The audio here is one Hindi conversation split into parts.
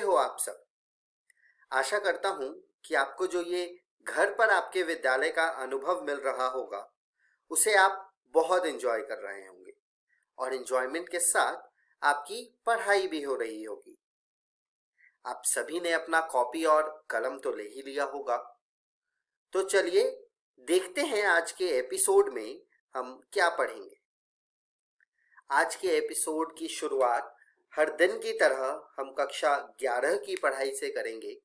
हो आप सब? आशा करता हूँ कि आपको जो ये घर पर आपके विद्यालय का अनुभव मिल रहा होगा, उसे आप बहुत एंजॉय कर रहे होंगे और एंजॉयमेंट के साथ आपकी पढ़ाई भी हो रही होगी। आप सभी ने अपना कॉपी और कलम तो ले ही लिया होगा। तो चलिए देखते हैं आज के एपिसोड में हम क्या पढ़ेंगे। आज के एपिसोड की शुरुआत हर दिन की तरह हम कक्षा 11 की पढ़ाई से करेंगे,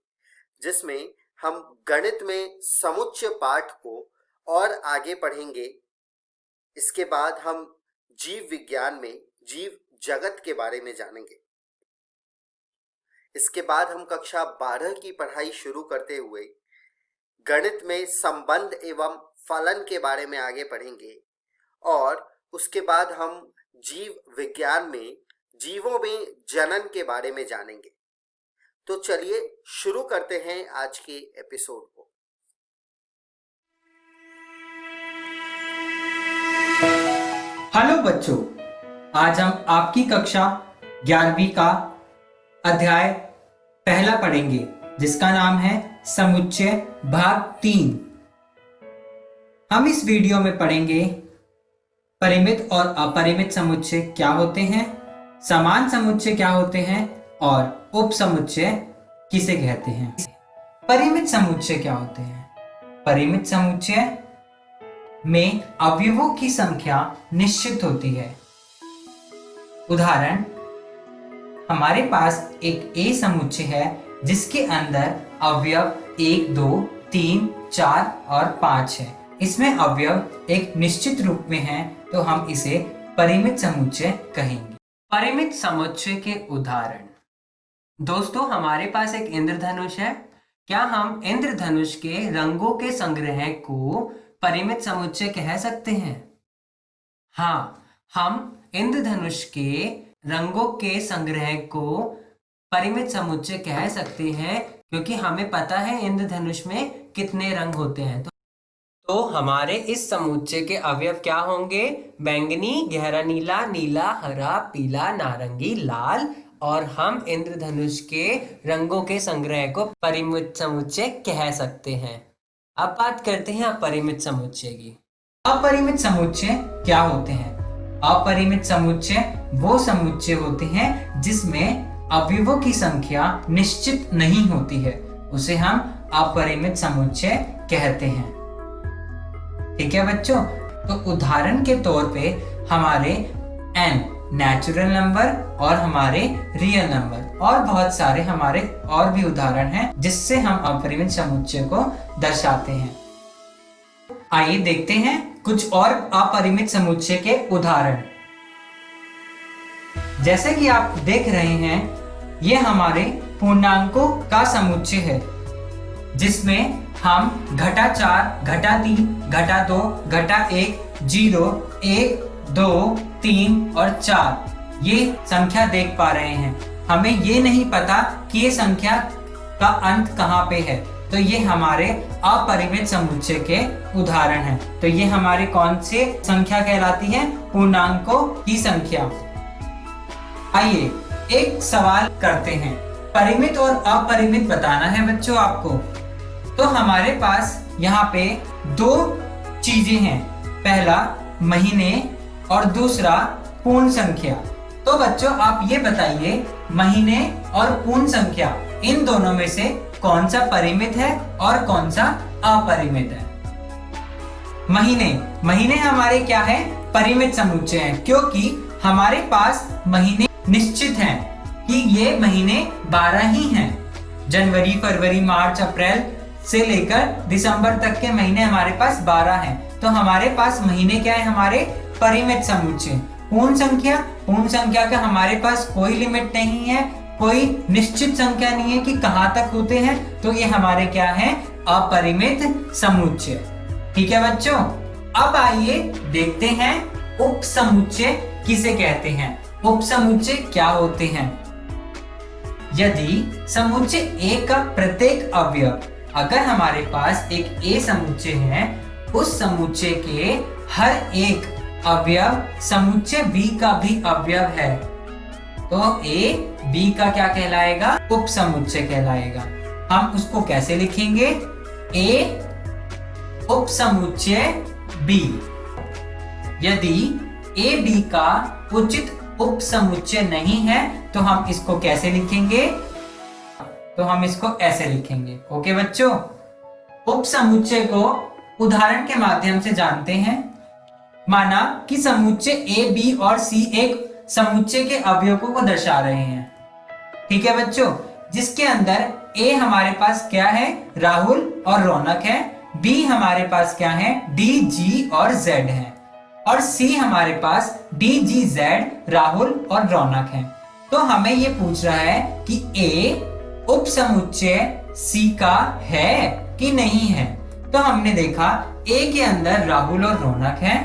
जिसमें हम गणित में समुच्चय पाठ को और आगे पढ़ेंगे। इसके बाद हम जीव विज्ञान में जीव जगत के बारे में जानेंगे। इसके बाद हम कक्षा 12 की पढ़ाई शुरू करते हुए गणित में संबंध एवं फलन के बारे में आगे पढ़ेंगे और उसके बाद हम जीव विज्ञान में जीवों में जनन के बारे में जानेंगे। तो चलिए शुरू करते हैं आज के एपिसोड को। हेलो बच्चों, आज हम आपकी कक्षा 11वीं का अध्याय पहला पढ़ेंगे, जिसका नाम है समुच्चय भाग 3। हम इस वीडियो में पढ़ेंगे परिमित और अपरिमित समुच्चय क्या होते हैं, समान समुच्चय क्या होते हैं और उप समुच्चय किसे कहते हैं। परिमित समुच्चय क्या होते हैं? परिमित समुच्चय में अवयवों की संख्या निश्चित होती है। उदाहरण, हमारे पास एक ए समुच्चय है जिसके अंदर अवयव 1, 2, 3, 4 और 5 है। इसमें अवयव एक निश्चित रूप में है, तो हम इसे परिमित समुच्चय कहेंगे। परिमित समुच्चय के उदाहरण। दोस्तों, हमारे पास एक इंद्रधनुष है। क्या हम इंद्रधनुष के रंगों के संग्रह को परिमित समुच्चय कह सकते हैं? हाँ, हम इंद्रधनुष के रंगों के संग्रह को परिमित समुच्चय कह सकते हैं, क्योंकि हमें पता है इंद्रधनुष में कितने रंग होते हैं। तो हमारे इस समुच्चय के अवयव क्या होंगे? बैंगनी, गहरा नीला, नीला, हरा, पीला, नारंगी, लाल। और हम इंद्रधनुष के रंगों के संग्रह को परिमित समुच्चय कह सकते हैं। अब बात करते हैं अपरिमित समुच्चय की। अपरिमित समुच्चय क्या होते हैं? अपरिमित समुच्चय वो समुच्चय होते हैं जिसमें अवयवों की संख्या निश्चित नहीं होती है, उसे हम अपरिमित समुच्चय कहते हैं। ठीक है बच्चों, तो उदाहरण के तौर पे हमारे n नेचुरल नंबर और हमारे रियल नंबर और बहुत सारे हमारे और भी उदाहरण हैं जिससे हम अपरिमित समुच्चय को दर्शाते हैं। आइए देखते हैं कुछ और अपरिमित समुच्चय के उदाहरण। जैसे कि आप देख रहे हैं, ये हमारे पूर्णांकों का समुच्चय है, जिसमें हम घटा 4, घटा 3, घटा 2, घटा 1, 0, 1, 2, 3 और 4 ये संख्या देख पा रहे हैं। हमें ये नहीं पता कि ये संख्या का अंत कहाँ पे है, तो ये हमारे अपरिमित समुच्चय के उदाहरण हैं। तो ये हमारे कौन से संख्या कहलाती है? पूर्णांकों की संख्या। आइए एक सवाल करते हैं। परिमित और अपरिमित बताना है बच्चों आपको। तो हमारे पास यहाँ पे दो चीजें हैं, पहला महीने और दूसरा पूर्ण संख्या। तो बच्चों आप ये बताइए, महीने और पूर्ण संख्या इन दोनों में से कौन सा परिमित है और कौन सा अपरिमित है? महीने हमारे क्या है? परिमित समुच्चय है, क्योंकि हमारे पास महीने निश्चित हैं कि ये महीने 12 ही हैं। जनवरी, फरवरी, मार्च, अप्रैल से लेकर दिसंबर तक के महीने हमारे पास 12 हैं। तो हमारे पास महीने क्या है? हमारे परिमित समुच्चय। पूर्ण संख्या का हमारे पास कोई लिमिट नहीं है, कोई निश्चित संख्या नहीं है कि कहां तक होते हैं, तो ये हमारे क्या है? अपरिमित समुच्चय। ठीक है बच्चों, अब आइए देखते हैं उप समुच्चय किसे कहते हैं। उप समुच्चय क्या होते हैं? यदि समुच्चय ए का प्रत्येक अवयव, अगर हमारे पास एक ए समुच्चय है, उस समुच्चय के हर एक अवयव समुच्चय बी का भी अवयव है, तो ए बी का क्या कहलाएगा? उप समुच्चय कहलाएगा। हम उसको कैसे लिखेंगे? ए उप समुच्चय बी। यदि ए बी का उचित उप समुच्चय नहीं है तो हम इसको कैसे लिखेंगे? तो हम इसको ऐसे लिखेंगे। ओके बच्चों, उप समुच्चय को उदाहरण के माध्यम से जानते हैं। माना कि समुच्चय ए बी और सी एक समुच्चय के अवयवों को दर्शा रहे हैं। ठीक है बच्चों, जिसके अंदर ए हमारे पास क्या है? राहुल और रौनक है। बी हमारे पास क्या है? डी जी और जेड है। और सी हमारे पास डी जी जेड राहुल और रौनक है। तो हमें ये पूछ रहा है कि ए उप समुच्चय सी का है कि नहीं है। तो हमने देखा ए के अंदर राहुल और रौनक है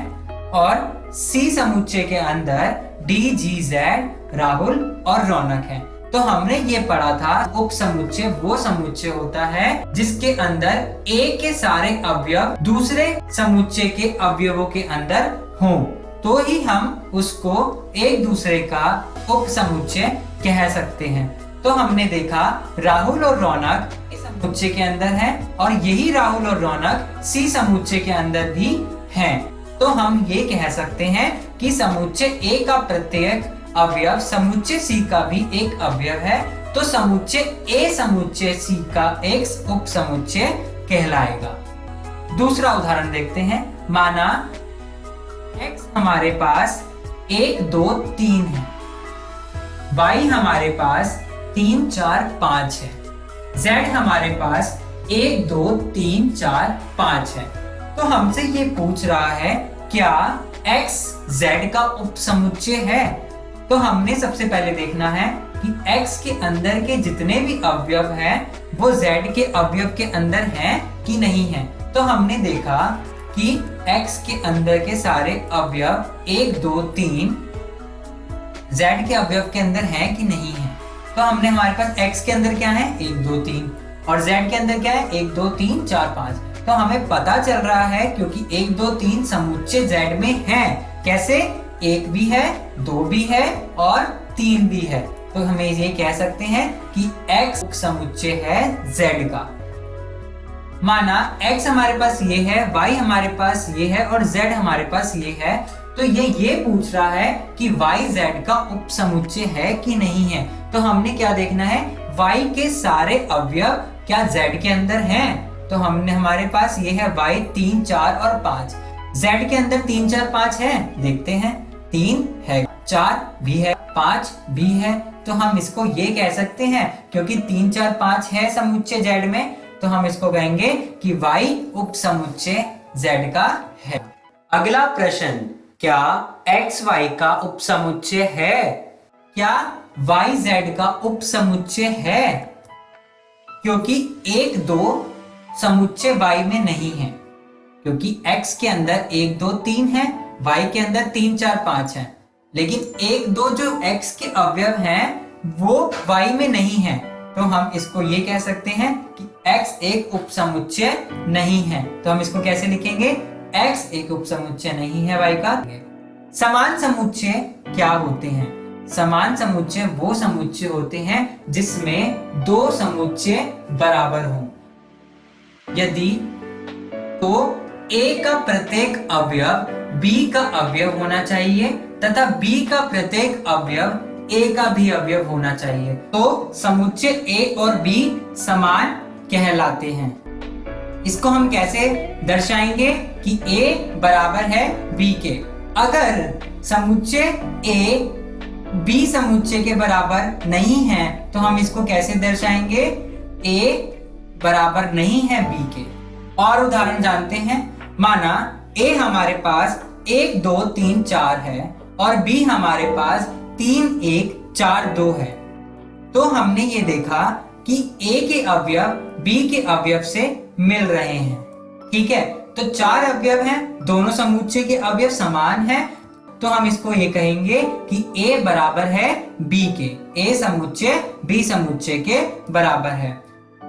और सी समुच्चय के अंदर डी जी जेड राहुल और रौनक है। तो हमने ये पढ़ा था उप समुच्चय वो समुच्चय होता है जिसके अंदर ए के सारे अवयव दूसरे समुच्चय के अवयवों के अंदर हो, तो ही हम उसको एक दूसरे का उप समुच्चय कह सकते हैं। तो हमने देखा राहुल और रौनक इस समुच्चय के अंदर है और यही राहुल और रौनक सी समुच्चय के अंदर भी हैं। तो हम ये कह सकते हैं कि समुच्चय ए का प्रत्येक अवयव समुच्चय सी का भी एक अवयव है। तो समुच्चय ए समुच्चय सी का एक उप समुच्चय कहलाएगा। दूसरा उदाहरण देखते हैं। माना x हमारे पास 1 2 3 है, y हमारे पास 3 4 5 है, z हमारे पास 1 2 3 4 5 है। तो हमसे ये पूछ रहा है क्या x z का उप समुच्चय है? तो हमने सबसे पहले देखना है कि x के अंदर के जितने भी अवयव हैं वो z के अवयव के अंदर हैं कि नहीं है। तो हमने देखा कि x के अंदर के सारे अवयव 1 2 3 z के अवयव के अंदर हैं कि नहीं है। तो हमने हमारे पास x के अंदर क्या है? 1 2 3 और z के अंदर क्या है? 1 2 3 4 5। तो हमें पता चल रहा है क्योंकि 1 2 3 समुच्चय z में है। कैसे? 1 भी है, 2 भी है और 3 भी है। तो हमें ये कह सकते हैं कि x समुच्चय है z का। माना x हमारे पास ये है, y हमारे पास ये है और z हमारे पास ये है। तो ये पूछ रहा है कि y z का उप समुच्चय है कि नहीं है। तो हमने क्या देखना है? y के सारे अवयव क्या z के अंदर हैं? तो हमने हमारे पास ये है y 3 4 और 5। z के अंदर 3 4 5 है, देखते हैं। 3 है, 4 भी है, 5 भी है। तो हम इसको ये कह सकते हैं क्योंकि 3 4 5 है समुच्चय z में, तो हम इसको कहेंगे कि y उप समुच्चय z का है। अगला प्रश्न, क्या x y का उप समुच्चय है? क्या y z का उप समुच्चय है? क्योंकि 1 2 समुच्चय y में नहीं है, क्योंकि x के अंदर 1 2 3 है, y के अंदर 3 4 5 है। लेकिन 1 2 जो x के अवयव हैं वो y में नहीं है। तो हम इसको ये कह सकते हैं कि x एक उप समुच्चय नहीं है। तो हम इसको कैसे लिखेंगे? x एक उप समुच्चय नहीं है y का। समान समुच्चय क्या होते हैं? समान समुच्चय वो समुच्चय होते हैं जिसमें दो समुच्चय बराबर हों। यदि तो a का प्रत्येक अवयव b का अवयव होना चाहिए तथा b का प्रत्येक अवयव a का भी अवयव होना चाहिए, तो समुच्चय a और b समान कहलाते हैं। इसको हम कैसे दर्शाएंगे कि a बराबर है b के? अगर समुच्चय a b समुच्चय के बराबर नहीं है तो हम इसको कैसे दर्शाएंगे? a बराबर नहीं है b के। और उदाहरण जानते हैं। माना a हमारे पास 1 2 3 4 है और b हमारे पास 3 1 4 2 है। तो हमने ये देखा कि a के अवयव b के अवयव से मिल रहे हैं। ठीक है, तो 4 अवयव हैं, दोनों समुच्चय के अवयव समान हैं। तो हम इसको ये कहेंगे कि a बराबर है b के। a समुच्चय b समुच्चय के बराबर है।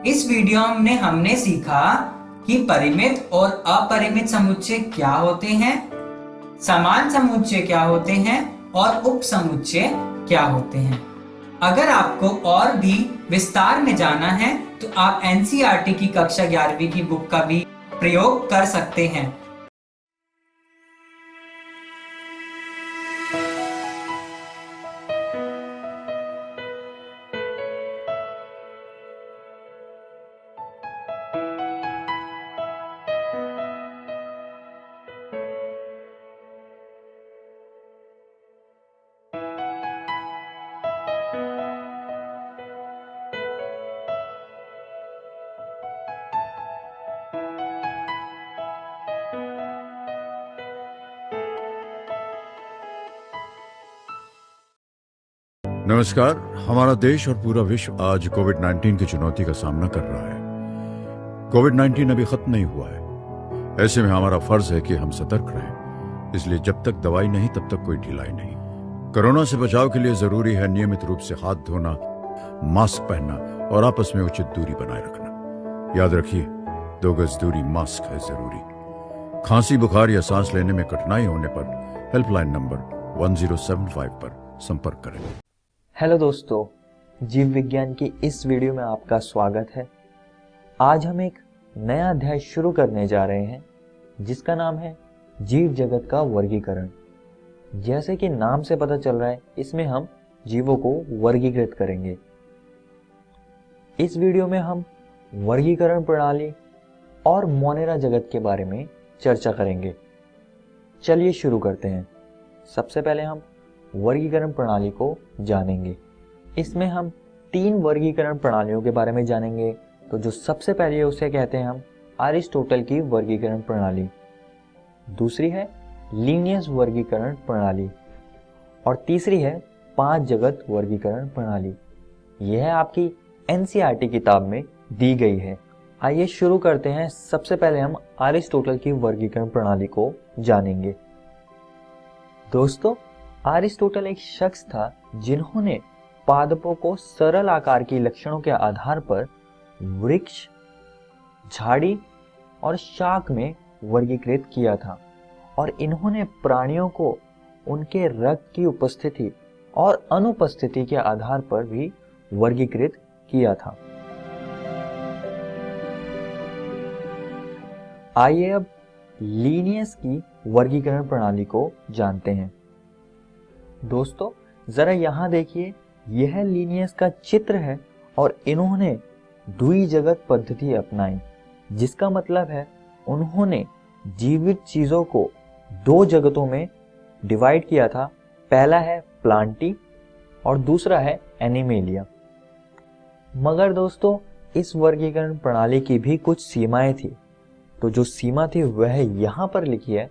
इस वीडियो में हमने सीखा कि परिमित और अपरिमित समुच्चय क्या होते हैं, समान समुच्चय क्या होते हैं और उप समुच्चय क्या होते हैं। अगर आपको और भी विस्तार में जाना है तो आप एनसीईआरटी की कक्षा 11वीं की बुक का भी प्रयोग कर सकते हैं। नमस्कार। हमारा देश और पूरा विश्व आज कोविड-19 की चुनौती का सामना कर रहा है। कोविड-19 अभी खत्म नहीं हुआ है। ऐसे में हमारा फर्ज है कि हम सतर्क रहें। इसलिए जब तक दवाई नहीं तब तक कोई ढिलाई नहीं। कोरोना से बचाव के लिए जरूरी है नियमित रूप से हाथ धोना, मास्क पहनना और आपस में उचित दूरी बनाए रखना। याद रखिए, 2 गज दूरी, मास्क है जरूरी। खांसी, बुखार या सांस लेने में कठिनाई होने पर हेल्पलाइन नंबर 1075 पर संपर्क करें। हेलो दोस्तों, जीव विज्ञान की इस वीडियो में आपका स्वागत है। आज हम एक नया अध्याय शुरू करने जा रहे हैं जिसका नाम है जीव जगत का वर्गीकरण। जैसे कि नाम से पता चल रहा है, इसमें हम जीवों को वर्गीकृत करेंगे। इस वीडियो में हम वर्गीकरण प्रणाली और मोनेरा जगत के बारे में चर्चा करेंगे। चलिए शुरू करते हैं। सबसे पहले हम वर्गीकरण प्रणाली को जानेंगे। इसमें हम 3 वर्गीकरण प्रणालियों के बारे में जानेंगे। तो जो सबसे पहले है उसे कहते हैं हम अरिस्टोटल की वर्गीकरण प्रणाली, दूसरी है लीनियस वर्गीकरण प्रणाली और तीसरी है 5 जगत वर्गीकरण प्रणाली। यह आपकी एनसीईआरटी किताब में दी गई है। आइए शुरू करते हैं। सबसे पहले हम अरिस्टोटल की वर्गीकरण प्रणाली को जानेंगे। दोस्तों, अरिस्टोटल एक शख्स था जिन्होंने पादपों को सरल आकार के लक्षणों के आधार पर वृक्ष, झाड़ी और शाक में वर्गीकृत किया था और इन्होंने प्राणियों को उनके रक्त की उपस्थिति और अनुपस्थिति के आधार पर भी वर्गीकृत किया था। आइए अब लीनियस की वर्गीकरण प्रणाली को जानते हैं। दोस्तों, जरा यहां देखिए, यह लीनियस का चित्र है और इन्होंने द्विजगत पद्धति अपनाई, जिसका मतलब है उन्होंने जीवित चीजों को 2 जगतों में डिवाइड किया था। पहला है प्लांटी और दूसरा है एनिमेलिया। मगर दोस्तों, इस वर्गीकरण प्रणाली की भी कुछ सीमाएं थी। तो जो सीमा थी वह यहां पर लिखी है।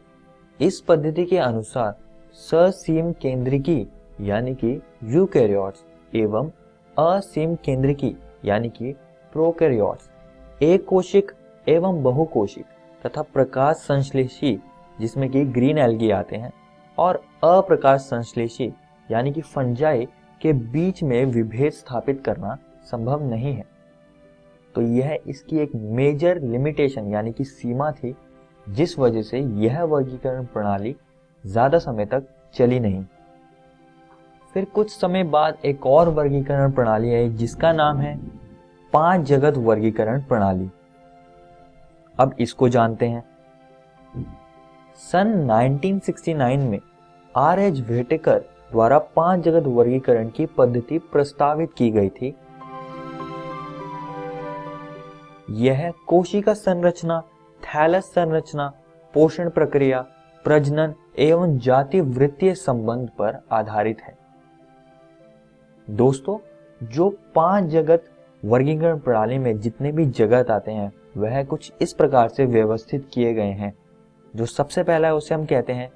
इस पद्धति के अनुसार ससीम केंद्रिकी यानी कि यूकैरियोट्स एवं असीम केंद्रिकी यानी कि प्रोकैरियोट्स, एक कोशिक एवं बहुकोशिक तथा प्रकाश संश्लेषी जिसमें कि ग्रीन एल्गी आते हैं और अप्रकाश संश्लेषी यानी कि फंजाई के बीच में विभेद स्थापित करना संभव नहीं है। तो यह इसकी एक मेजर लिमिटेशन यानी कि सीमा थी, जिस वजह से यह वर्गीकरण प्रणाली ज्यादा समय तक चली नहीं। फिर कुछ समय बाद एक और वर्गीकरण प्रणाली आई जिसका नाम है 5 जगत वर्गीकरण प्रणाली। अब इसको जानते हैं। सन 1969 में आर.एच. व्हिटेकर द्वारा 5 जगत वर्गीकरण की पद्धति प्रस्तावित की गई थी। यह कोशिका संरचना, थैलस संरचना, पोषण प्रक्रिया, प्रजनन एवं जाति वृत्तीय संबंध पर आधारित है। दोस्तों, जो 5 जगत वर्गीकरण प्रणाली में जितने भी जगत आते हैं वह कुछ इस प्रकार से व्यवस्थित किए गए हैं। जो सबसे पहला है उसे हम कहते हैं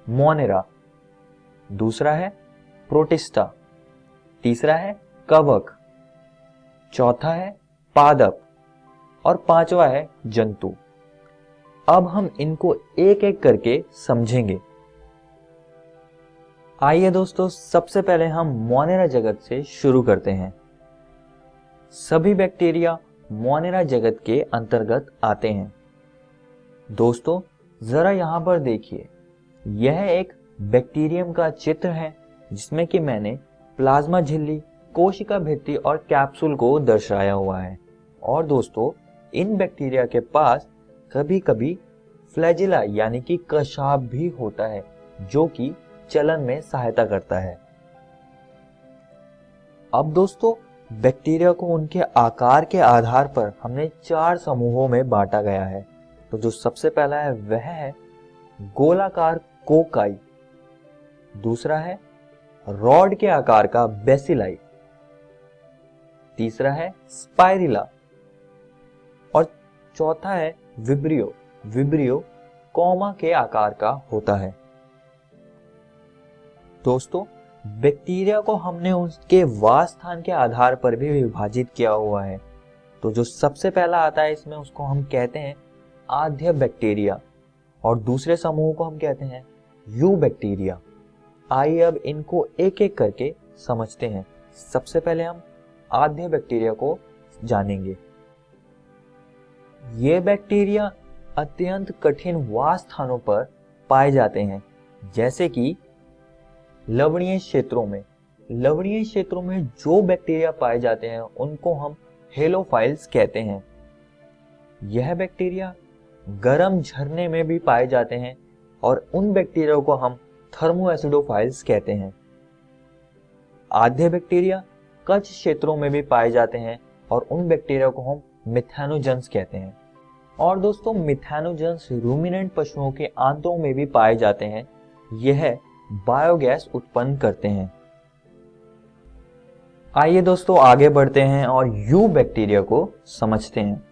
मोनेरा, दूसरा है प्रोटिस्टा, तीसरा है कवक, चौथा है पादप और 5वां है जंतु। अब हम इनको एक एक करके समझेंगे। आइए दोस्तों, सबसे पहले हम मोनेरा जगत से शुरू करते हैं। सभी बैक्टीरिया मोनेरा जगत के अंतर्गत आते हैं। दोस्तों, जरा यहां पर देखिए, यह एक बैक्टीरियम का चित्र है जिसमें कि मैंने प्लाज्मा झिल्ली, कोशिका भित्ति और कैप्सूल को दर्शाया हुआ है। और दोस्तों, इन बैक्टीरिया के पास कभी कभी फ्लैजिला यानी कि कशाप भी होता है, जो कि चलन में सहायता करता है। अब दोस्तों, बैक्टीरिया को उनके आकार के आधार पर हमने 4 समूहों में बांटा गया है। तो जो सबसे पहला है वह है गोलाकार कोकाई, दूसरा है रॉड के आकार का बेसिलाई, तीसरा है स्पाइरिला और चौथा है विब्रियो। विब्रियो कॉमा के आकार का होता है। दोस्तों, बैक्टीरिया को हमने उसके वास स्थान के आधार पर भी विभाजित किया हुआ है। तो जो सबसे पहला आता है इसमें, उसको हम कहते हैं आद्य बैक्टीरिया और दूसरे समूह को हम कहते हैं यू बैक्टीरिया। आइए अब इनको एक एक करके समझते हैं। सबसे पहले हम आद्य बैक्टीरिया को जानेंगे। ये बैक्टीरिया अत्यंत कठिन वास स्थानों पर पाए जाते हैं, जैसे कि लवणीय क्षेत्रों में। लवणीय क्षेत्रों में जो बैक्टीरिया पाए जाते हैं उनको हम हेलोफाइल्स कहते हैं। यह बैक्टीरिया गर्म झरने में भी पाए जाते हैं और उन बैक्टीरिया को हम थर्मोएसिडोफाइल्स कहते हैं। आद्य बैक्टीरिया कच्छ क्षेत्रों में भी पाए जाते हैं और उन बैक्टीरिया को हम मिथेनोजेंस कहते हैं। और दोस्तों, मिथेनोजेंस रूमिनेंट पशुओं के आंतों में भी पाए जाते हैं। यह बायोगैस उत्पन्न करते हैं। आइए दोस्तों आगे बढ़ते हैं और यू बैक्टीरिया को समझते हैं।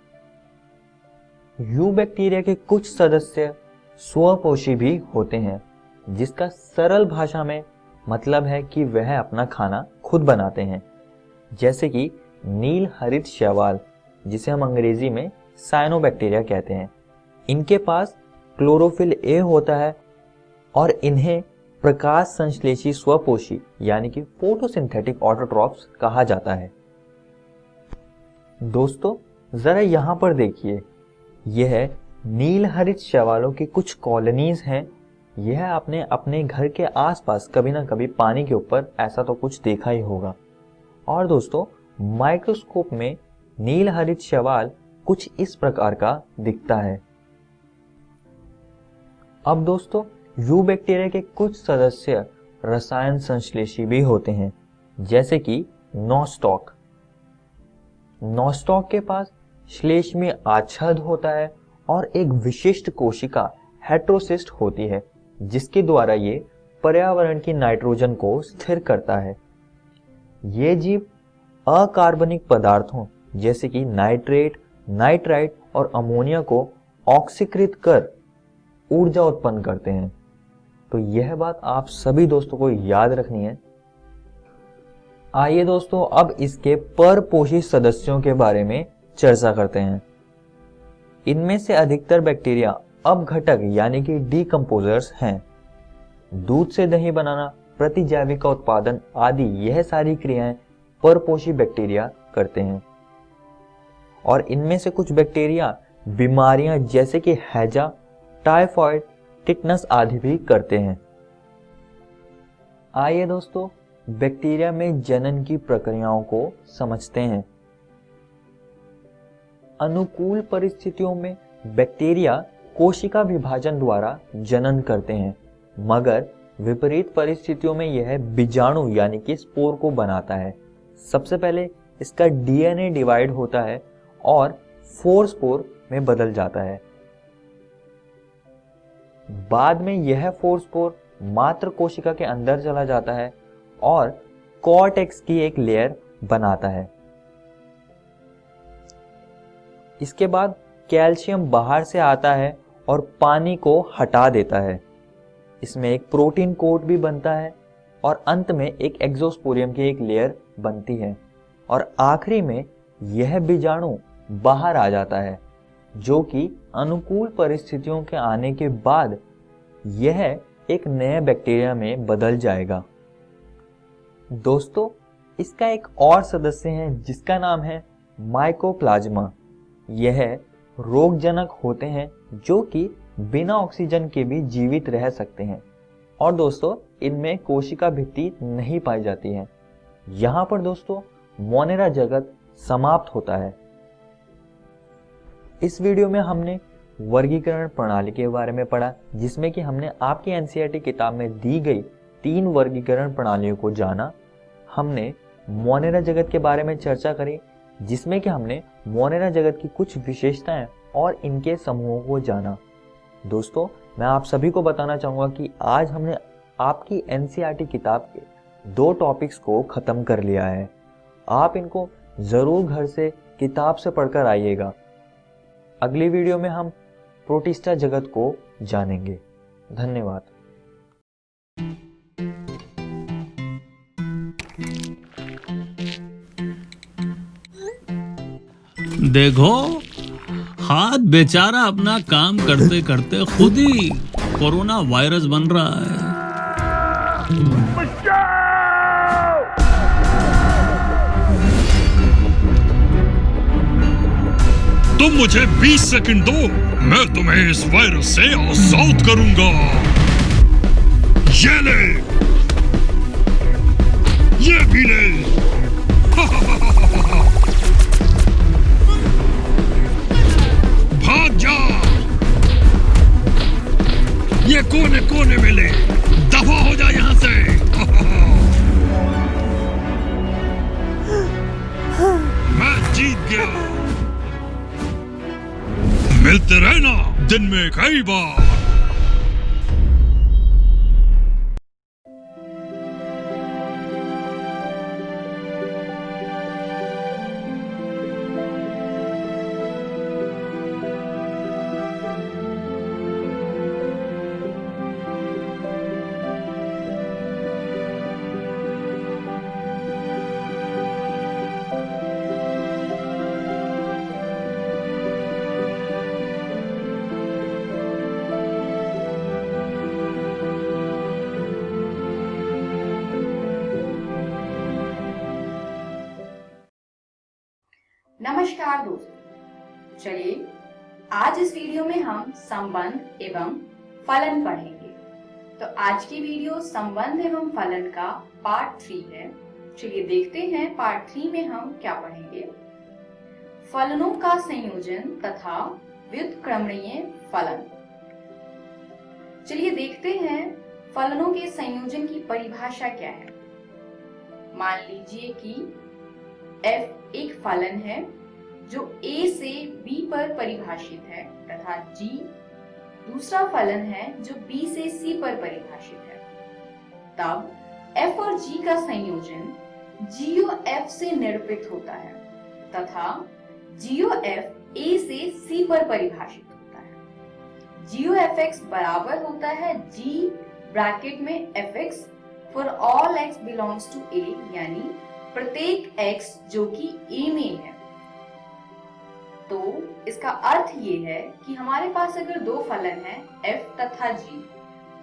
यू बैक्टीरिया के कुछ सदस्य स्वपोषी भी होते हैं, जिसका सरल भाषा में मतलब है कि वह अपना खाना खुद बनाते हैं, जैसे कि नील हरित शैवाल, जिसे हम अंग्रेजी में साइनोबैक्टीरिया कहते हैं। इनके पास क्लोरोफिल ए होता है और इन्हें प्रकाश संश्लेषी स्वपोषी यानी कि फोटोसिंथेटिक ऑटोट्रॉप्स कहा जाता है। दोस्तों, जरा यहां पर देखिए, यह नील हरित शैवालों की कुछ कॉलोनीज हैं। यह आपने अपने घर के आसपास कभी ना कभी पानी के ऊपर ऐसा तो कुछ देखा ही होगा। और दोस्तों, माइक्रोस्कोप में नील हरित शैवाल कुछ इस प्रकार का दिखता है। अब दोस्तों, यू बैक्टीरिया के कुछ सदस्य रसायन संश्लेषी भी होते हैं, जैसे कि नॉस्टॉक। नॉस्टॉक के पास श्लेष्मीय आच्छाद होता है और एक विशिष्ट कोशिका हेट्रोसिस्ट होती है, जिसके द्वारा ये पर्यावरण की नाइट्रोजन को स्थिर करता है। ये जीव अकार्बनिक पदार्थों जैसे कि नाइट्रेट, नाइट्राइट और अमोनिया को ऑक्सीकृत कर ऊर्जा उत्पन्न करते हैं। तो यह बात आप सभी दोस्तों को याद रखनी है। आइए दोस्तों, अब इसके परपोषी सदस्यों के बारे में चर्चा करते हैं। इनमें से अधिकतर बैक्टीरिया अपघटक यानी कि डीकंपोजर्स हैं। दूध से दही बनाना, प्रतिजैविक का उत्पादन आदि यह सारी क्रियाएं परपोषी बैक्टीरिया करते हैं। और इनमें से कुछ बैक्टीरिया बीमारियां जैसे कि हैजा, टाइफॉइड, टिटनस आदि भी करते हैं। आइए दोस्तों, बैक्टीरिया में जनन की प्रक्रियाओं को समझते हैं। अनुकूल परिस्थितियों में बैक्टीरिया कोशिका विभाजन द्वारा जनन करते हैं, मगर विपरीत परिस्थितियों में यह बीजाणु यानी कि स्पोर को बनाता है। सबसे पहले इसका डीएनए डिवाइड होता है और 4 स्पोर में बदल जाता है। बाद में यह 4 स्पोर मात्र कोशिका के अंदर चला जाता है और कॉर्टेक्स की एक लेयर बनाता है। इसके बाद कैल्शियम बाहर से आता है और पानी को हटा देता है। इसमें एक प्रोटीन कोट भी बनता है और अंत में एक एक्सोस्पोरियम की एक लेयर बनती है और आखिरी में यह बीजाणु बाहर आ जाता है, जो कि अनुकूल परिस्थितियों के आने के बाद यह एक नए बैक्टीरिया में बदल जाएगा। दोस्तों, इसका एक और सदस्य है जिसका नाम है माइकोप्लाज्मा। यह रोगजनक होते हैं जो कि बिना ऑक्सीजन के भी जीवित रह सकते हैं और दोस्तों, इनमें कोशिका भित्ति नहीं पाई जाती है। यहाँ पर दोस्तों मोनेरा जगत समाप्त होता है। इस वीडियो में हमने वर्गीकरण प्रणाली के बारे में पढ़ा, जिसमें कि हमने आपकी एनसीईआरटी किताब में दी गई 3 वर्गीकरण प्रणालियों को जाना। हमने मोनेरा जगत के बारे में चर्चा करी, जिसमें कि हमने मोनेरा जगत की कुछ विशेषताएं और इनके समूहों को जाना। दोस्तों, मैं आप सभी को बताना चाहूँगा कि आज हमने आपकी एनसीईआरटी किताब के 2 टॉपिक्स को ख़त्म कर लिया है। आप इनको ज़रूर घर से किताब से पढ़कर आइएगा। अगली वीडियो में हम प्रोटिस्टा जगत को जानेंगे। धन्यवाद। देखो, हाथ बेचारा अपना काम करते करते खुद ही कोरोना वायरस बन रहा है। तुम मुझे 20 सेकंड दो, मैं तुम्हें इस वायरस से आजाद करूंगा। ये ले, ये भी ले। भाग जा, ये कोने कोने में ले, दफा हो जा यहां से। मैं जीत गया। मिलते रहना दिन में कई बार। नमस्कार दोस्तों, चलिए आज इस वीडियो में हम संबंध एवं फलन पढ़ेंगे। तो आज की वीडियो संबंध एवं फलन का पार्ट 3 है। चलिए देखते हैं पार्ट 3 में हम क्या पढ़ेंगे। फलनों का संयोजन तथा व्युत्क्रमणीय फलन। चलिए देखते हैं फलनों के संयोजन की परिभाषा क्या है। मान लीजिए कि f एक फलन है जो a से b पर परिभाषित है तथा g दूसरा फलन है जो b से c पर परिभाषित है। तब f और g का संयोजन GOF से निरूपित होता है तथा GOF a से c पर परिभाषित होता है। GOFX बराबर होता है g ब्रैकेट में fx for all x belongs to a, यानी प्रत्येक x जो कि a में है। तो इसका अर्थ ये है कि हमारे पास अगर 2 फलन हैं f तथा g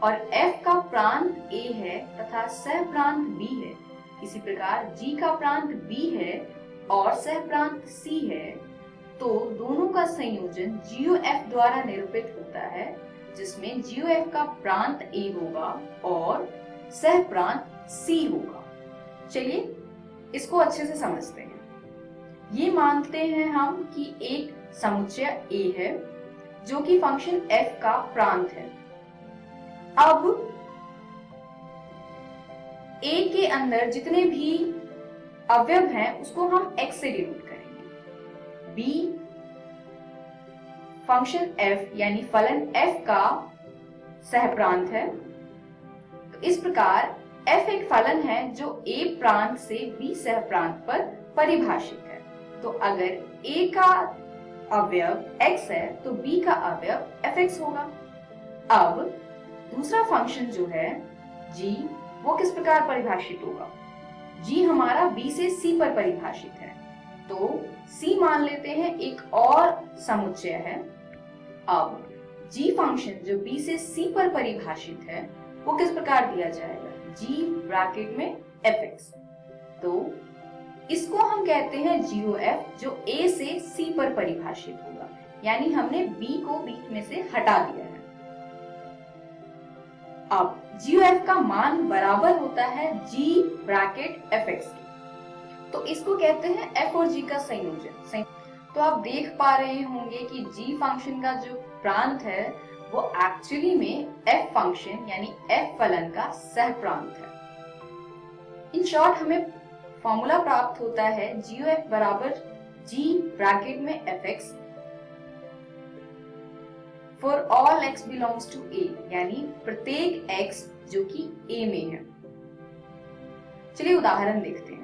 और f का प्रांत a है तथा सह प्रांत b है, इसी प्रकार g का प्रांत b है और सह प्रांत c है, तो दोनों का संयोजन GOF द्वारा निरूपित होता है, जिसमें GOF का प्रांत a होगा और सह प्रांत c होगा। चलिए इसको अच्छे से समझते हैं। ये मानते हैं हम कि एक समुच्चय A है जो कि फंक्शन f का प्रांत है। अब A के अंदर जितने भी अवयव हैं उसको हम x से डिनोट करेंगे। B फंक्शन f यानी फलन f का सहप्रांत है। तो इस प्रकार f एक फलन है जो a प्रांत से b सहप्रांत पर परिभाषित है। तो अगर a का अवयव x है तो b का अवयव fx होगा। अब दूसरा फंक्शन जो है g, वो किस प्रकार परिभाषित होगा। g हमारा b से c पर परिभाषित है, तो c मान लेते हैं एक और समुच्चय है। अब g फंक्शन जो b से c पर परिभाषित है वो किस प्रकार दिया जाएगा, g ब्रैकेट में fx। तो इसको हम कहते हैं GOF जो a से c पर परिभाषित होगा, यानी हमने b को बीच में से हटा दिया है। अब GOF का मान बराबर होता है g ब्रैकेट fx के। तो इसको कहते हैं f और g का संयोजन। तो आप देख पा रहे होंगे कि g फंक्शन का जो प्रांत है वो एक्चुअली में f फंक्शन यानी f फलन का सह प्रांत है। इन शॉर्ट हमें फॉर्मूला प्राप्त होता है GOF बराबर g ब्रैकेट में fx for all x belongs to a, यानी प्रत्येक x जो कि a में है। चलिए उदाहरण देखते हैं।